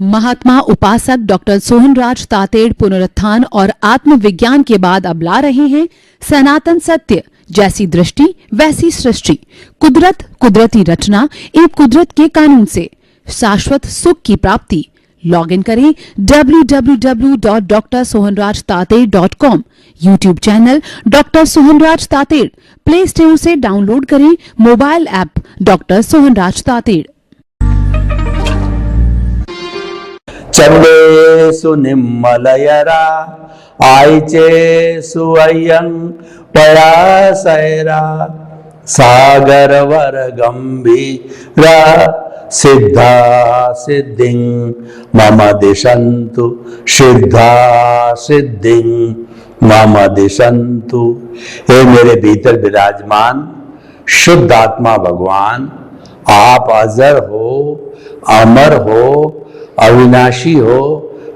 महात्मा उपासक डॉक्टर सोहनराज तातेड़ पुनरुत्थान और आत्मविज्ञान के बाद अब ला रहे हैं सनातन सत्य, जैसी दृष्टि वैसी सृष्टि, कुदरत, कुदरती रचना एवं कुदरत के कानून से शाश्वत सुख की प्राप्ति। लॉग इन करें www.drsohanrajtated.com, YouTube channel doctor Sohanraj Tated, play store से डाउनलोड करें mobile app doctor Sohanraj Tated. चंदेषु निम्मलयरा आयचेषु अय्यं पयासैरा सागरवर गंभीरा सिद्धा सिद्धिं मम दिशन्तु सिद्धा सिद्धिं मम दिशन्तु। हे मेरे भीतर विराजमान शुद्ध आत्मा भगवान, आप अजर हो, अमर हो, अविनाशी हो,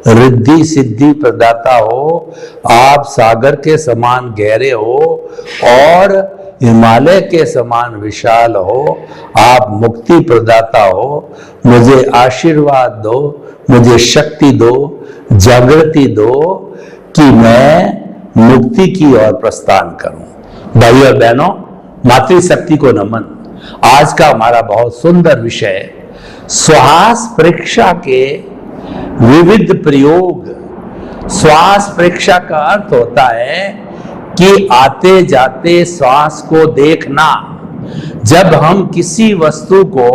रिद्धि सिद्धि प्रदाता हो, आप सागर के समान गहरे हो और हिमालय के समान विशाल हो, आप मुक्ति प्रदाता हो। मुझे आशीर्वाद दो, मुझे शक्ति दो, जागृति दो कि मैं मुक्ति की ओर प्रस्थान करूं। भाई और बहनों, मातृशक्ति को नमन। आज का हमारा बहुत सुंदर विषय श्वास परीक्षा के विविध प्रयोग। श्वास परीक्षा का अर्थ होता है कि आते जाते श्वास को देखना। जब हम किसी वस्तु को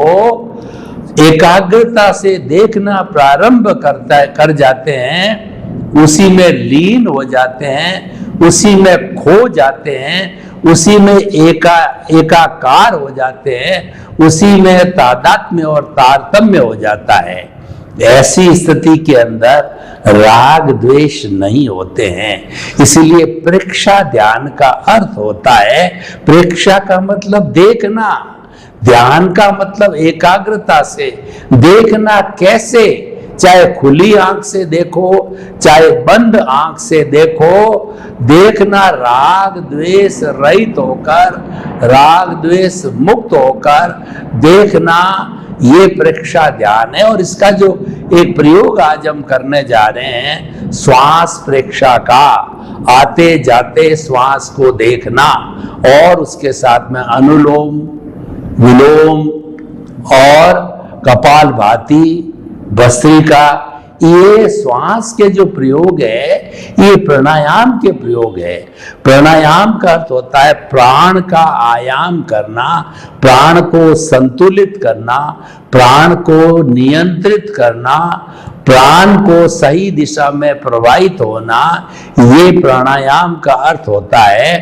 एकाग्रता से देखना प्रारंभ कर जाते हैं, उसी में लीन हो जाते हैं, उसी में खो जाते हैं, उसी में एकाकार हो जाते हैं, उसी में तादात्म्य और तारतम्य हो जाता है। ऐसी स्थिति के अंदर राग द्वेष नहीं होते हैं। इसीलिए प्रेक्षा ध्यान का अर्थ होता है, प्रेक्षा का मतलब देखना, ध्यान का मतलब एकाग्रता से देखना। कैसे? चाहे खुली आंख से देखो, चाहे बंद आंख से देखो, देखना राग द्वेष रहित होकर, राग द्वेष मुक्त होकर देखना, ये प्रेक्षा ध्यान है। और इसका जो एक प्रयोग आज हम करने जा रहे हैं, श्वास प्रेक्षा का, आते जाते श्वास को देखना और उसके साथ में अनुलोम विलोम और कपालभाति, भस्त्रिका, ये श्वास के जो प्रयोग है, ये प्राणायाम के प्रयोग है। प्राणायाम का अर्थ होता है प्राण का आयाम करना, प्राण को संतुलित करना, प्राण को नियंत्रित करना, प्राण को सही दिशा में प्रवाहित होना, ये प्राणायाम का अर्थ होता है।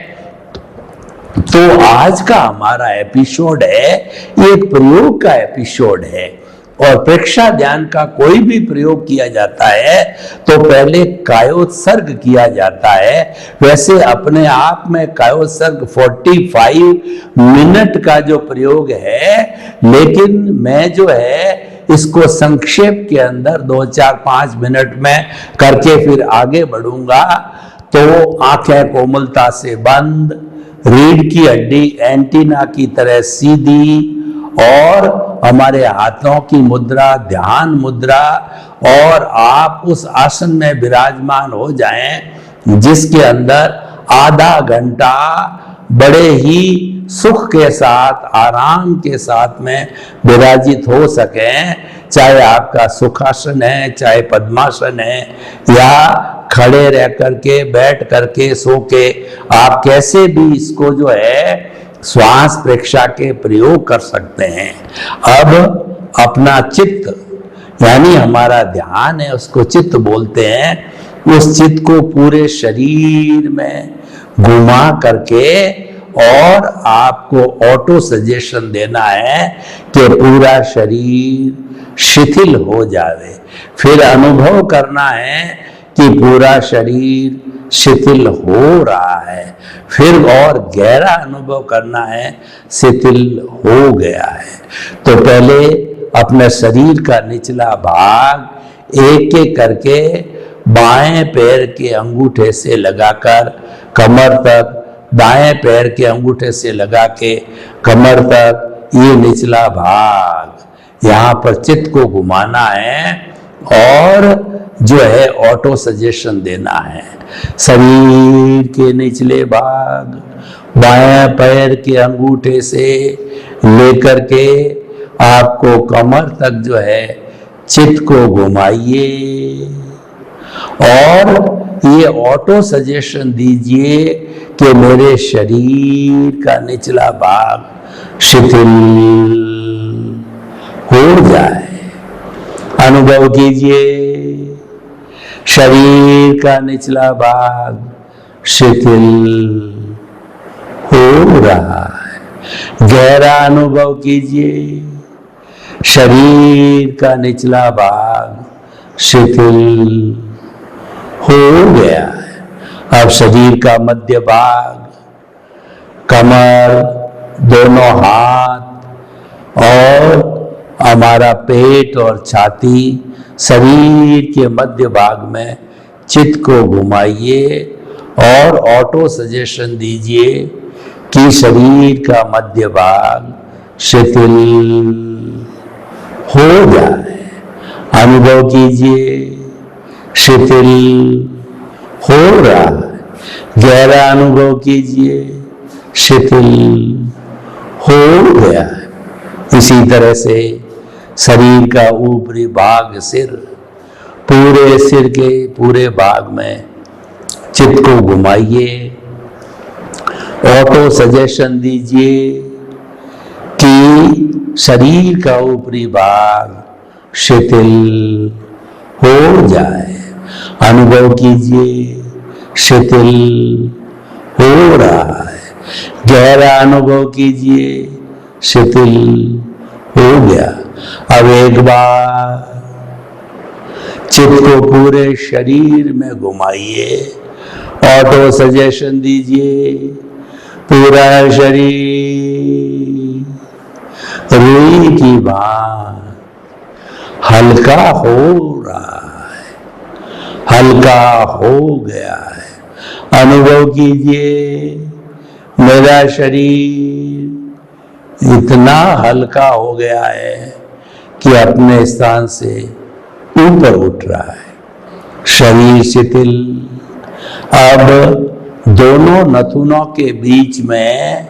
तो आज का हमारा एपिसोड है, ये एक प्रयोग का एपिसोड है। और प्रेक्षा ध्यान का कोई भी प्रयोग किया जाता है तो पहले कायोत्सर्ग किया जाता है। वैसे अपने आप में कायोत्सर्ग 45 मिनट का जो प्रयोग है, लेकिन मैं जो है इसको संक्षेप के अंदर 2, 4, 5 मिनट में करके फिर आगे बढ़ूंगा। तो आंखें कोमलता से बंद, रीढ़ की हड्डी एंटीना की तरह सीधी और हमारे हाथों की मुद्रा ध्यान मुद्रा, और आप उस आसन में विराजमान हो जाएं जिसके अंदर आधा घंटा बड़े ही सुख के साथ, आराम के साथ में विराजित हो सकें। चाहे आपका सुखासन है, चाहे पद्मासन है, या खड़े रह करके, बैठ करके, सो के, आप कैसे भी इसको जो है श्वास प्रेक्षा के प्रयोग कर सकते हैं। अब अपना चित्त, यानी हमारा ध्यान है, उसको चित्त बोलते हैं। उस चित्त को पूरे शरीर में घुमा करके और आपको ऑटो सजेशन देना है कि पूरा शरीर शिथिल हो जाए। फिर अनुभव करना है कि पूरा शरीर शिथिल हो रहा है, फिर और गहरा अनुभव करना है शिथिल हो गया है। तो पहले अपने शरीर का निचला भाग एक एक करके बाएं पैर के अंगूठे से लगाकर कमर तक, दाएं पैर के अंगूठे से लगा के कमर तक, ये निचला भाग, यहाँ पर चित्त को घुमाना है और जो है ऑटो सजेशन देना है। शरीर के निचले भाग, बाएं पैर के अंगूठे से लेकर के आपको कमर तक जो है चित्त को घुमाइए और ये ऑटो सजेशन दीजिए कि मेरे शरीर का निचला भाग शिथिल हो जाए। अनुभव कीजिए शरीर का निचला भाग शिथिल हो रहा है। गहरा अनुभव कीजिए शरीर का निचला भाग शिथिल हो गया है। अब शरीर का मध्य भाग, कमर, दोनों हाथ और हमारा पेट और छाती, शरीर के मध्य भाग में चित्त को घुमाइए और ऑटो सजेशन दीजिए कि शरीर का मध्य भाग शिथिल हो जाए। अनुभव कीजिए शिथिल हो रहा है। गहरा अनुभव कीजिए शिथिल हो गया है। इसी तरह से शरीर का ऊपरी भाग, सिर, पूरे सिर के पूरे भाग में चित्त को घुमाइए, ऑटो सजेशन दीजिए कि शरीर का ऊपरी भाग शिथिल हो जाए। अनुभव कीजिए शिथिल हो रहा है। गहरा अनुभव कीजिए शिथिल हो गया। अब एक बार चित्त को पूरे शरीर में घुमाइए, ऑटो सजेशन दीजिए पूरा शरीर रुई की भांति हल्का हो रहा है, हल्का हो गया है। अनुभव कीजिए मेरा शरीर इतना हल्का हो गया है कि अपने स्थान से ऊपर उठ रहा है। शरीर शिथिल। अब दोनों नथुनों के बीच में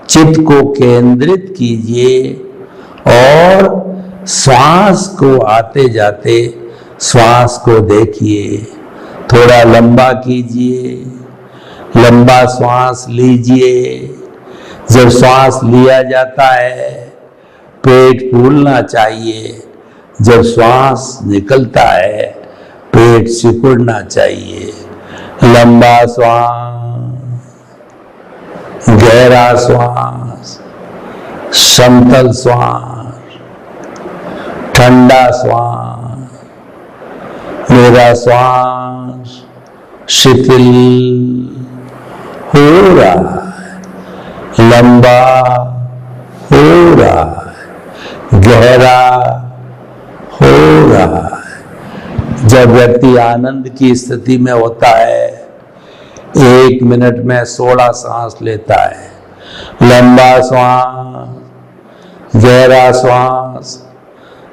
चित्त को केंद्रित कीजिए और श्वास को आते जाते श्वास को देखिए। थोड़ा लंबा कीजिए, लंबा श्वास लीजिए। जब श्वास लिया जाता है पेट फूलना चाहिए, जब श्वास निकलता है पेट सिकुड़ना चाहिए। लंबा श्वास, गहरा श्वास, समतल श्वास, ठंडा श्वास। मेरा श्वास शिथिल हो रहा है, लंबा हो रहा है, गहरा हो रहा है। जब व्यक्ति आनंद की स्थिति में होता है 1 मिनट में 16 सांस लेता है। लंबा श्वास, गहरा श्वास,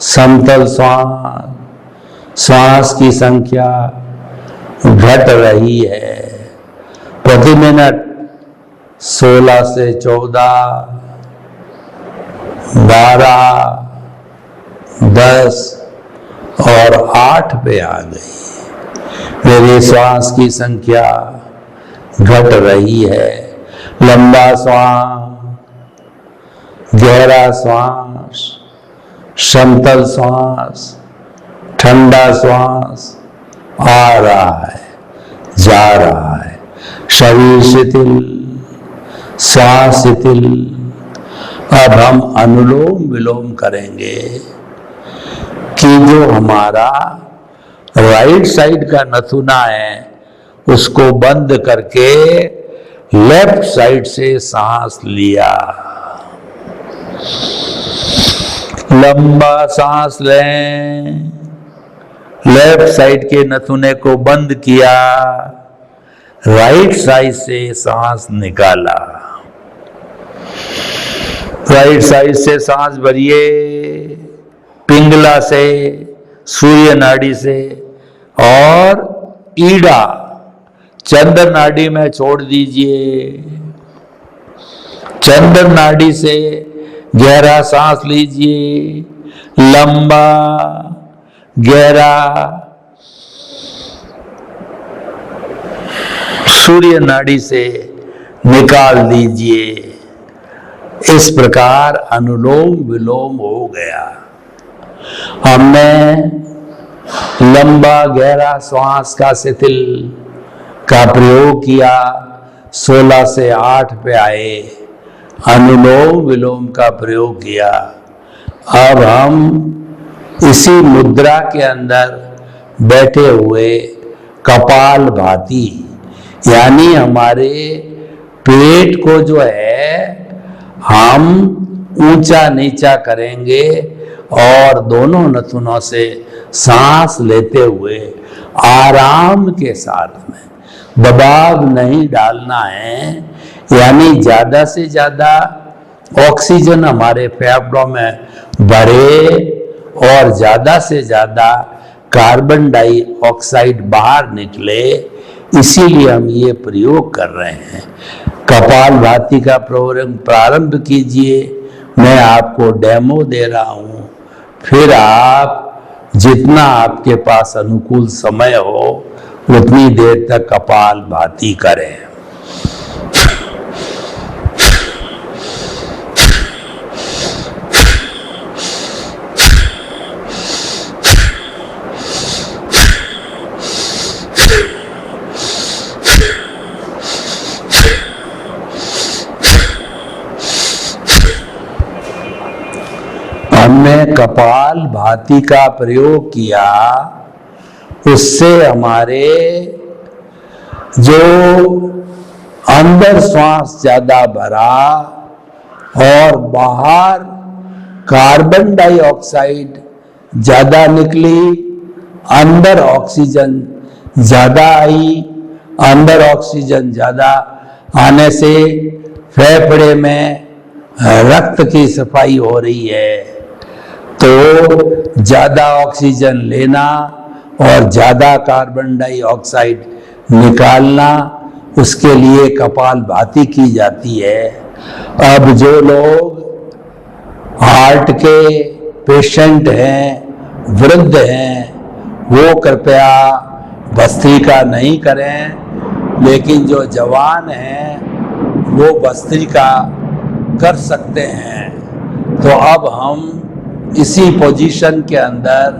समतल श्वास। श्वास की संख्या घट रही है प्रति मिनट 16 से 14, 12, 10 और 8 पे आ गई। मेरे श्वास की संख्या घट रही है। लंबा श्वास, गहरा श्वास, समतल श्वास, ठंडा श्वास आ रहा है, जा रहा है। शरीर शिथिल, श्वास शिथिल। अब हम अनुलोम विलोम करेंगे कि जो हमारा राइट साइड का नथुना है उसको बंद करके लेफ्ट साइड से सांस लिया। लंबा सांस लें, लेफ्ट साइड के नथुने को बंद किया, राइट साइड से सांस निकाला। राइट साइड से सांस भरिए, पिंगला से सूर्य नाड़ी से, और ईड़ा चंद्र नाड़ी में छोड़ दीजिए। चंद्र नाड़ी से गहरा सांस लीजिए, लंबा गहरा। सूर्य नाड़ी से निकाल दीजिए। इस प्रकार अनुलोम विलोम हो गया। हमने लंबा गहरा श्वास का शिथिल का प्रयोग किया, 16 से 8 पे आए, अनुलोम विलोम का प्रयोग किया। अब हम इसी मुद्रा के अंदर बैठे हुए कपाल भाती, यानी हमारे पेट को जो है हम ऊंचा नीचा करेंगे और दोनों नथुनों से सांस लेते हुए आराम के साथ में, दबाव नहीं डालना है, यानी ज्यादा से ज्यादा ऑक्सीजन हमारे फेफड़ों में बढ़े और ज्यादा से ज्यादा कार्बन डाइऑक्साइड बाहर निकले, इसीलिए हम ये प्रयोग कर रहे हैं। कपाल भाती का प्रारंभ कीजिए। मैं आपको डेमो दे रहा हूं, फिर आप जितना आपके पास अनुकूल समय हो उतनी देर तक कपाल भाती करें। हमने कपाल भाती का प्रयोग किया, उससे हमारे जो अंदर श्वास ज्यादा भरा और बाहर कार्बन डाइऑक्साइड ज्यादा निकली, अंदर ऑक्सीजन ज्यादा आई। अंदर ऑक्सीजन ज्यादा आने से फेफड़े में रक्त की सफाई हो रही है, तो ज्यादा ऑक्सीजन लेना और ज्यादा कार्बन डाइऑक्साइड निकालना, उसके लिए कपाल भाती की जाती है। अब जो लोग हार्ट के पेशेंट हैं, वृद्ध हैं, वो कृपया भस्त्रिका नहीं करें, लेकिन जो जवान हैं वो भस्त्रिका कर सकते हैं। तो अब हम इसी पोजीशन के अंदर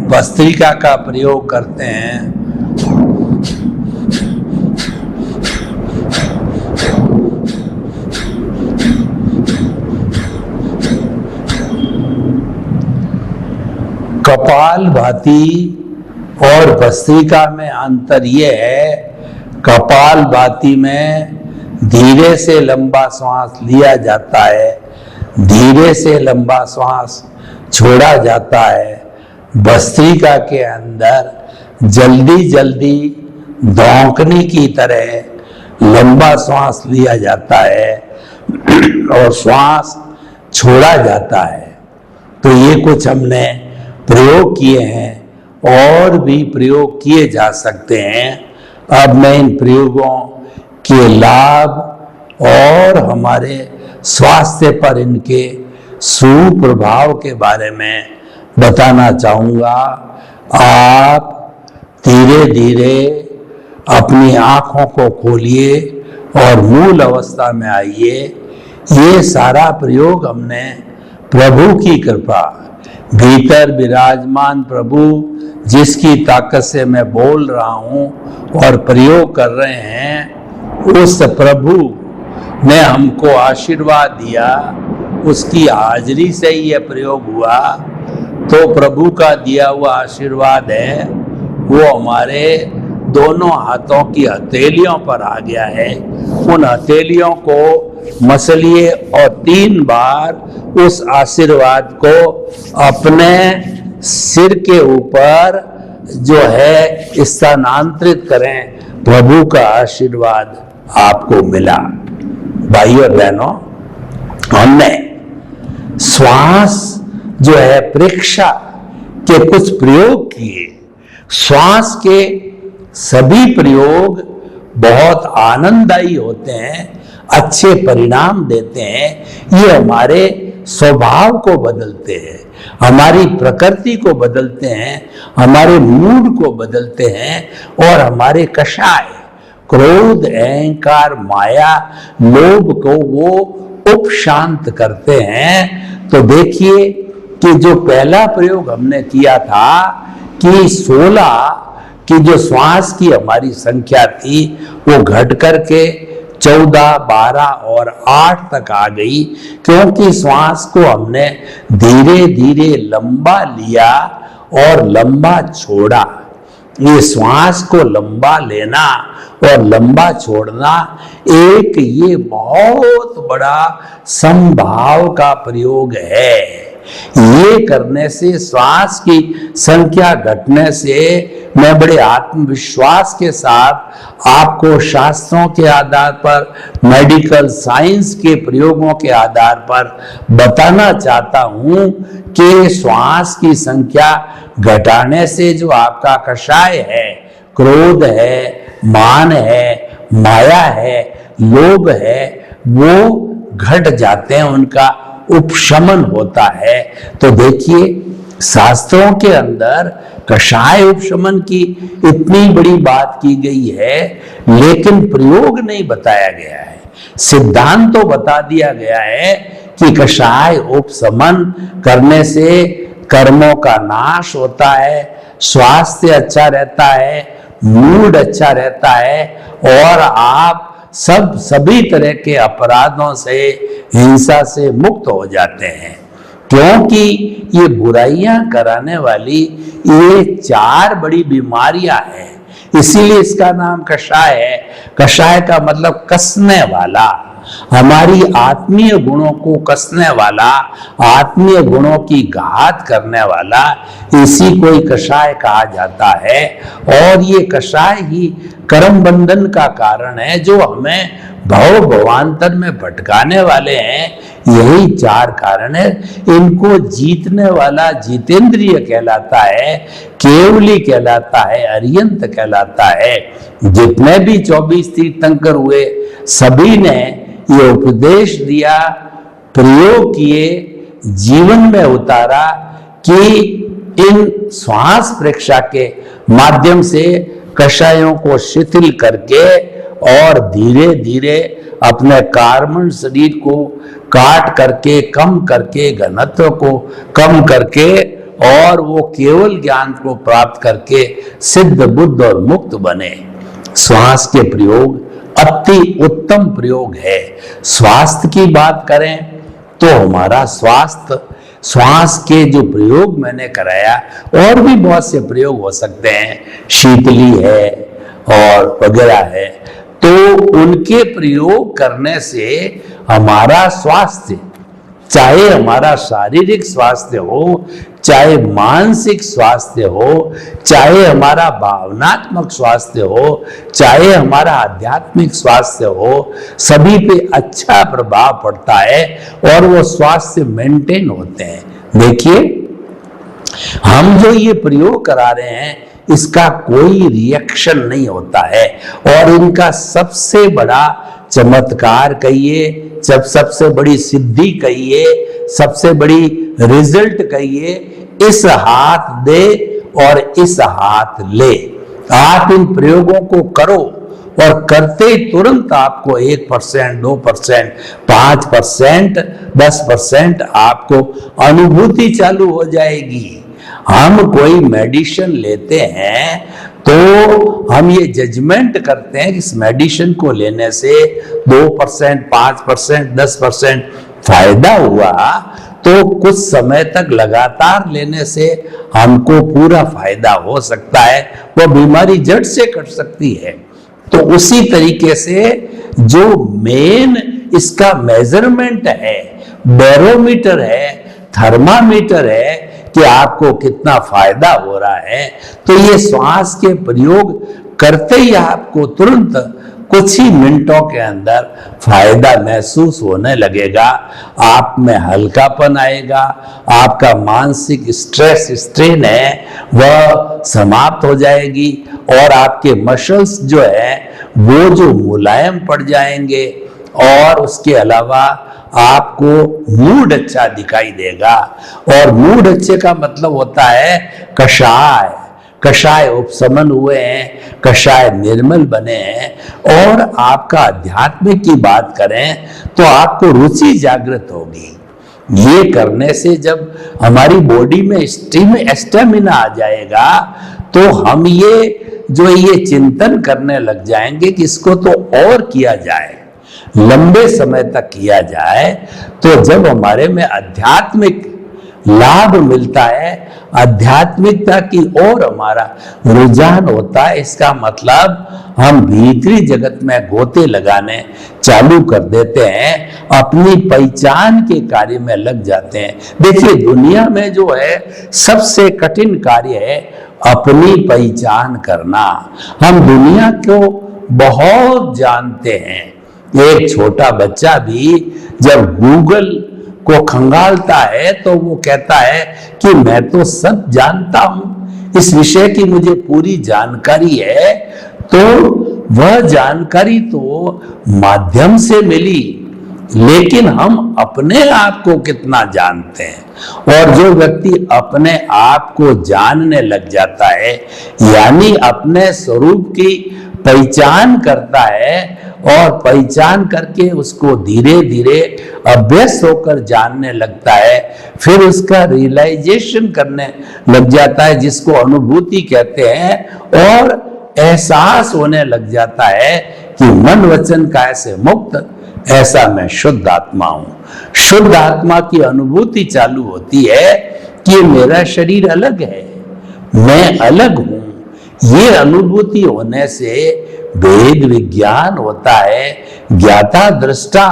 भस्त्रिका का प्रयोग करते हैं। कपाल भाती और भस्त्रिका में अंतर यह है, कपाल भाती में धीरे से लंबा श्वास लिया जाता है, धीरे से लंबा श्वास छोड़ा जाता है। भस्त्रिका के अंदर जल्दी जल्दी धौंकने की तरह लंबा श्वास लिया जाता है और श्वास छोड़ा जाता है। तो ये कुछ हमने प्रयोग किए हैं, और भी प्रयोग किए जा सकते हैं। अब मैं इन प्रयोगों के लाभ और हमारे स्वास्थ्य पर इनके सुप्रभाव के बारे में बताना चाहूँगा। आप धीरे धीरे अपनी आँखों को खोलिए और मूल अवस्था में आइए। ये सारा प्रयोग हमने प्रभु की कृपा, भीतर विराजमान प्रभु जिसकी ताकत से मैं बोल रहा हूँ और प्रयोग कर रहे हैं, उस प्रभु ने हमको आशीर्वाद दिया, उसकी हाजिरी से ही यह प्रयोग हुआ। तो प्रभु का दिया हुआ आशीर्वाद है, वो हमारे दोनों हाथों की हथेलियों पर आ गया है। उन हथेलियों को मसलिए और 3 बार उस आशीर्वाद को अपने सिर के ऊपर जो है स्थानांतरित करें। प्रभु का आशीर्वाद आपको मिला। भाइयों और बहनों, हमने श्वास जो है परीक्षा के कुछ प्रयोग किए। श्वास के सभी प्रयोग बहुत आनंददायी होते हैं, अच्छे परिणाम देते हैं। ये हमारे स्वभाव को बदलते हैं, हमारी प्रकृति को बदलते हैं, हमारे मूड को बदलते हैं और हमारे कषाय क्रोध, अहंकार, माया, लोभ को वो उपशांत करते हैं। तो देखिए कि जो पहला प्रयोग हमने किया था कि 16 की जो श्वास की हमारी संख्या थी वो घट करके 14, 12 और 8 तक आ गई, क्योंकि श्वास को हमने धीरे धीरे लंबा लिया और लंबा छोड़ा। ये श्वास को लंबा लेना और लंबा छोड़ना एक ये बहुत बड़ा समभाव का प्रयोग है। ये करने से, श्वास की संख्या घटने से मैं बड़े आत्मविश्वास के साथ आपको शास्त्रों के आधार पर, मेडिकल साइंस के प्रयोगों के आधार पर बताना चाहता हूं कि श्वास की संख्या घटाने से जो आपका कषाय है, क्रोध है, मान है, माया है, लोभ है, वो घट जाते हैं, उनका उपशमन होता है। तो देखिए शास्त्रों के अंदर कषाय उपशमन की इतनी बड़ी बात की गई है, लेकिन प्रयोग नहीं बताया गया है। सिद्धांत तो बता दिया गया है कि कषाय उपशमन करने से कर्मों का नाश होता है, स्वास्थ्य अच्छा रहता है, मूड अच्छा रहता है और आप सभी तरह के अपराधों से, हिंसा से मुक्त हो जाते हैं। क्योंकि ये बुराइयां कराने वाली ये 4 बड़ी बीमारियां हैं, इसीलिए इसका नाम कषाय है। कषाय का मतलब कसने वाला, हमारी आत्मीय गुणों को कसने वाला, आत्मीय गुणों की घात करने वाला, इसी को ही कषाय कहा जाता है। और ये कषाय ही कर्म बंधन का कारण है, जो हमें भव भवांतर में भटकाने वाले हैं। यही 4 कारण है। इनको जीतने वाला जितेंद्रिय कहलाता है, केवली कहलाता है, अरियंत कहलाता है। जितने भी 24 तीर्थंकर हुए सभी ने ये उपदेश दिया, प्रयोग किए, जीवन में उतारा कि इन श्वास परीक्षा के माध्यम से कषायों को शिथिल करके और धीरे धीरे अपने कार्बन शरीर को काट करके, कम करके, घनत्व को कम करके और वो केवल ज्ञान को प्राप्त करके सिद्ध, बुद्ध और मुक्त बने। श्वास के प्रयोग अति उत्तम प्रयोग है। स्वास्थ्य की बात करें तो हमारा स्वास्थ्य, श्वास के जो प्रयोग मैंने कराया, और भी बहुत से प्रयोग हो सकते हैं, शीतली है और वगैरह है, तो उनके प्रयोग करने से हमारा स्वास्थ्य, चाहे हमारा शारीरिक स्वास्थ्य हो, चाहे मानसिक स्वास्थ्य हो, चाहे हमारा भावनात्मक स्वास्थ्य हो, चाहे हमारा आध्यात्मिक स्वास्थ्य हो, सभी पे अच्छा प्रभाव पड़ता है और वो स्वास्थ्य मेंटेन होते हैं। देखिए हम जो ये प्रयोग करा रहे हैं इसका कोई रिएक्शन नहीं होता है, और इनका सबसे बड़ा चमत्कार कहिए, जब सबसे बड़ी सिद्धि कहिए, सबसे बड़ी रिजल्ट कहिए, इस हाथ दे और इस हाथ ले। आप इन प्रयोगों को करो और करते तुरंत आपको 1%, 2%, 5%, 10% आपको अनुभूति चालू हो जाएगी। हम कोई मेडिसिन लेते हैं तो हम ये जजमेंट करते हैं कि इस मेडिसिन को लेने से 2%, 5%, 10% फायदा हुआ, तो कुछ समय तक लगातार लेने से हमको पूरा फायदा हो सकता है, वो बीमारी जड़ से कट सकती है। तो उसी तरीके से जो मेन इसका मेजरमेंट है, बैरोमीटर है, थर्मामीटर है कि आपको कितना फायदा हो रहा है, तो ये श्वास के प्रयोग करते ही आपको तुरंत कुछ ही मिनटों के अंदर फायदा महसूस होने लगेगा। आप में हल्कापन आएगा, आपका मानसिक स्ट्रेस स्ट्रेन है वह समाप्त हो जाएगी और आपके मसल्स जो है वो जो मुलायम पड़ जाएंगे और उसके अलावा आपको मूड अच्छा दिखाई देगा। और मूड अच्छे का मतलब होता है कषाय, कषाय उपशमन हुए हैं, कषाय निर्मल बने हैं। और आपका अध्यात्म की बात करें तो आपको रुचि जागृत होगी। ये करने से जब हमारी बॉडी में स्टेमिना आ जाएगा तो हम ये चिंतन करने लग जाएंगे कि इसको तो और किया जाए, लंबे समय तक किया जाए। तो जब हमारे में आध्यात्मिक लाभ मिलता है, आध्यात्मिकता की ओर हमारा रुझान होता है, इसका मतलब हम भीतरी जगत में गोते लगाने चालू कर देते हैं, अपनी पहचान के कार्य में लग जाते हैं। देखिए दुनिया में जो है सबसे कठिन कार्य है अपनी पहचान करना। हम दुनिया को बहुत जानते हैं। एक छोटा बच्चा भी जब गूगल को खंगालता है तो वो कहता है कि मैं तो सब जानता हूं, इस विषय की मुझे पूरी जानकारी है। तो वह जानकारी तो माध्यम से मिली, लेकिन हम अपने आप को कितना जानते हैं। और जो व्यक्ति अपने आप को जानने लग जाता है, यानी अपने स्वरूप की पहचान करता है और पहचान करके उसको धीरे धीरे अभ्यस्त होकर जानने लगता है, फिर उसका रियलाइजेशन करने लग जाता है, जिसको अनुभूति कहते हैं। और एहसास होने लग जाता है कि मन वचन काय से मुक्त, ऐसा मैं शुद्ध आत्मा हूं। शुद्ध आत्मा की अनुभूति चालू होती है कि मेरा शरीर अलग है, मैं अलग हूं। ये अनुभूति होने से वेद विज्ञान होता है, ज्ञाता दृष्टा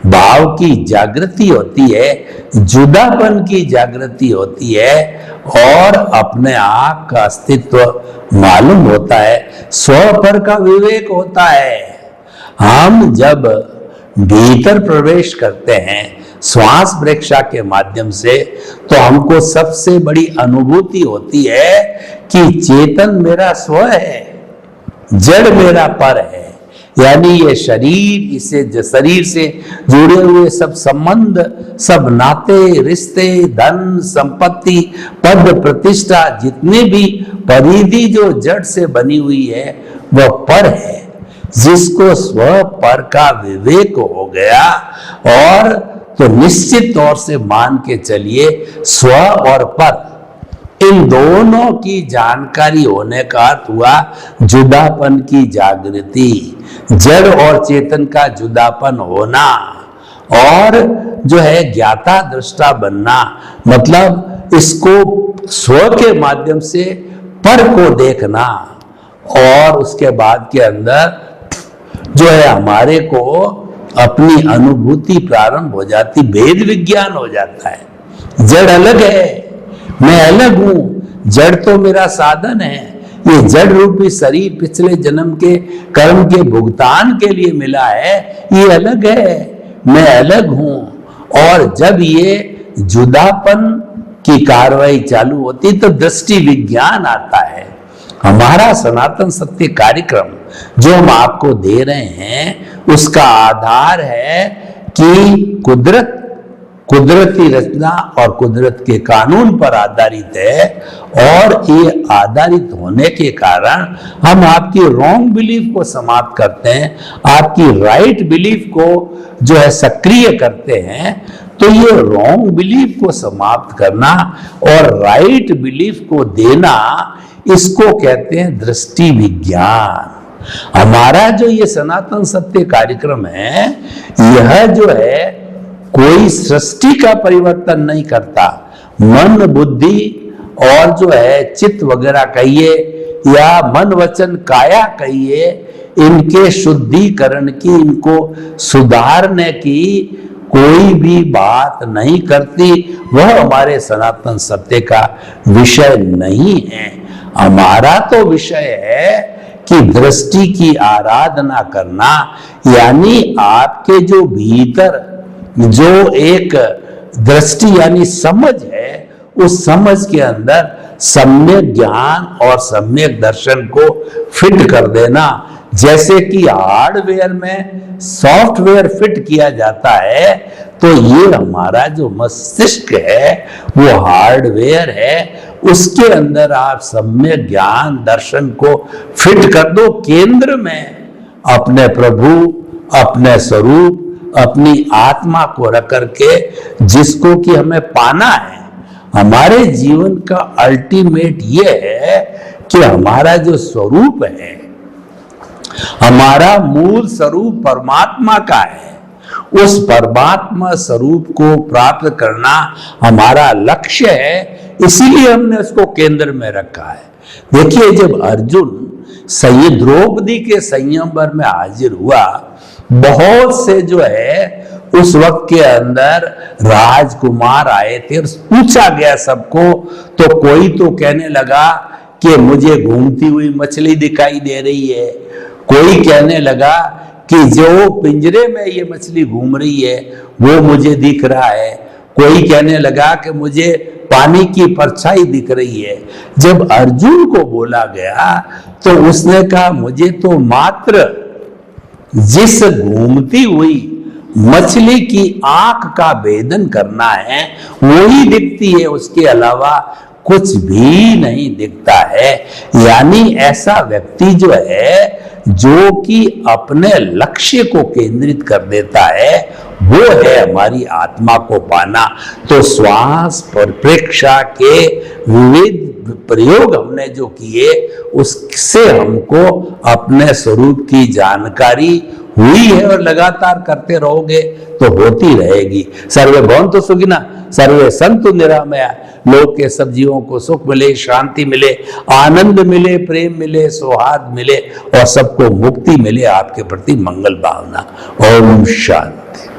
भाव की जागृति होती है, जुदापन की जागृति होती है और अपने आप का अस्तित्व मालूम होता है, स्वपर का विवेक होता है। हम जब भीतर प्रवेश करते हैं श्वास प्रेक्षा के माध्यम से, तो हमको सबसे बड़ी अनुभूति होती है कि चेतन मेरा स्व है, जड़ मेरा पर है। यानी ये शरीर, इसे शरीर से जुड़े हुए सब संबंध, सब नाते रिश्ते, धन संपत्ति, पद प्रतिष्ठा, जितने भी परिधि जो जड़ से बनी हुई है वह पर है। जिसको स्व पर का विवेक हो गया, और तो निश्चित तौर से मान के चलिए स्व और पर, इन दोनों की जानकारी होने का अर्थ हुआ जुदापन की जागृति, जड़ और चेतन का जुदापन होना, और जो है ज्ञाता दृष्टा बनना। मतलब इसको स्व के माध्यम से पर को देखना, और उसके बाद के अंदर जो है हमारे को अपनी अनुभूति प्रारंभ हो जाती, भेद विज्ञान हो जाता है। जड़ अलग है, मैं अलग हूं, जड़ तो मेरा साधन है। ये जड़ रूपी शरीर पिछले जन्म के कर्म के भुगतान के लिए मिला है, ये अलग है, मैं अलग हूं। और जब ये जुदापन की कार्रवाई चालू होती तो दृष्टि विज्ञान आता है। हमारा सनातन सत्य कार्यक्रम जो हम आपको दे रहे हैं, उसका आधार है कि कुदरती रचना और कुदरत के कानून पर आधारित है। और ये आधारित होने के कारण हम आपकी रॉन्ग बिलीफ को समाप्त करते हैं, आपकी राइट बिलीफ को जो है सक्रिय करते हैं। तो ये रॉन्ग बिलीफ को समाप्त करना और राइट बिलीफ को देना, इसको कहते हैं दृष्टि विज्ञान। हमारा जो ये सनातन सत्य कार्यक्रम है, यह जो है कोई सृष्टि का परिवर्तन नहीं करता। मन बुद्धि और जो है चित्त वगैरह कहिए या मन वचन काया कहिए, इनके शुद्धिकरण की, इनको सुधारने की कोई भी बात नहीं करती। वह हमारे सनातन सत्य का विषय नहीं है। हमारा तो विषय है कि दृष्टि की आराधना करना, यानी आपके जो भीतर जो एक दृष्टि यानी समझ है, उस समझ के अंदर सम्यक ज्ञान और सम्यक दर्शन को फिट कर देना। जैसे कि हार्डवेयर में सॉफ्टवेयर फिट किया जाता है, तो ये हमारा जो मस्तिष्क है वो हार्डवेयर है, उसके अंदर आप सम्यक ज्ञान दर्शन को फिट कर दो। केंद्र में अपने प्रभु, अपने स्वरूप, अपनी आत्मा को रख करके, जिसको कि हमें पाना है। हमारे जीवन का अल्टीमेट ये है कि हमारा जो स्वरूप है, हमारा मूल स्वरूप परमात्मा का है। उस परमात्मा स्वरूप को प्राप्त करना हमारा लक्ष्य है, इसीलिए हमने उसको केंद्र में रखा है। देखिए, जब अर्जुन सही द्रौपदी के संयमवर में हाजिर हुआ, बहुत से जो है उस वक्त के अंदर राजकुमार आए थे और पूछा गया सबको, तो कोई तो कहने लगा कि मुझे घूमती हुई मछली दिखाई दे रही है, कोई कहने लगा कि जो पिंजरे में ये मछली घूम रही है वो मुझे दिख रहा है, कोई कहने लगा कि मुझे पानी की परछाई दिख रही है। जब अर्जुन को बोला गया तो उसने कहा, मुझे तो मात्र जिस घूमती हुई मछली की आंख का भेदन करना है वही दिखती है, उसके अलावा कुछ भी नहीं दिखता है। यानी ऐसा व्यक्ति जो है, जो कि अपने लक्ष्य को केंद्रित कर देता है, वो है हमारी आत्मा को पाना। तो श्वास पर प्रेक्षा के विविध प्रयोग हमने जो किए, उससे हमको अपने स्वरूप की जानकारी हुई है और लगातार करते रहोगे तो होती रहेगी। सर्वे भवन्तु सुखिनः, सर्वे सन्तु निरामया। लोक के सब जीवों को सुख मिले, शांति मिले, आनंद मिले, प्रेम मिले, सौहार्द मिले और सबको मुक्ति मिले। आपके प्रति मंगल भावना। ओम शांति।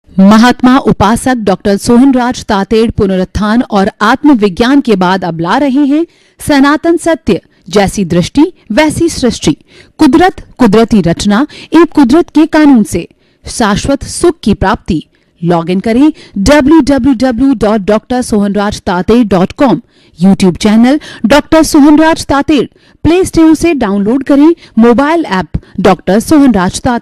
महात्मा उपासक डॉक्टर सोहनराज तातेड़ पुनरुत्थान और आत्मविज्ञान के बाद अब ला रहे हैं सनातन सत्य, जैसी दृष्टि वैसी सृष्टि, कुदरत, कुदरती रचना एवं कुदरत के कानून से शाश्वत सुख की प्राप्ति। लॉग इन करें www.drsohanrajtated.com। YouTube channel doctor Sohanraj Tated, play store से डाउनलोड करें mobile app doctor Sohanraj Tated.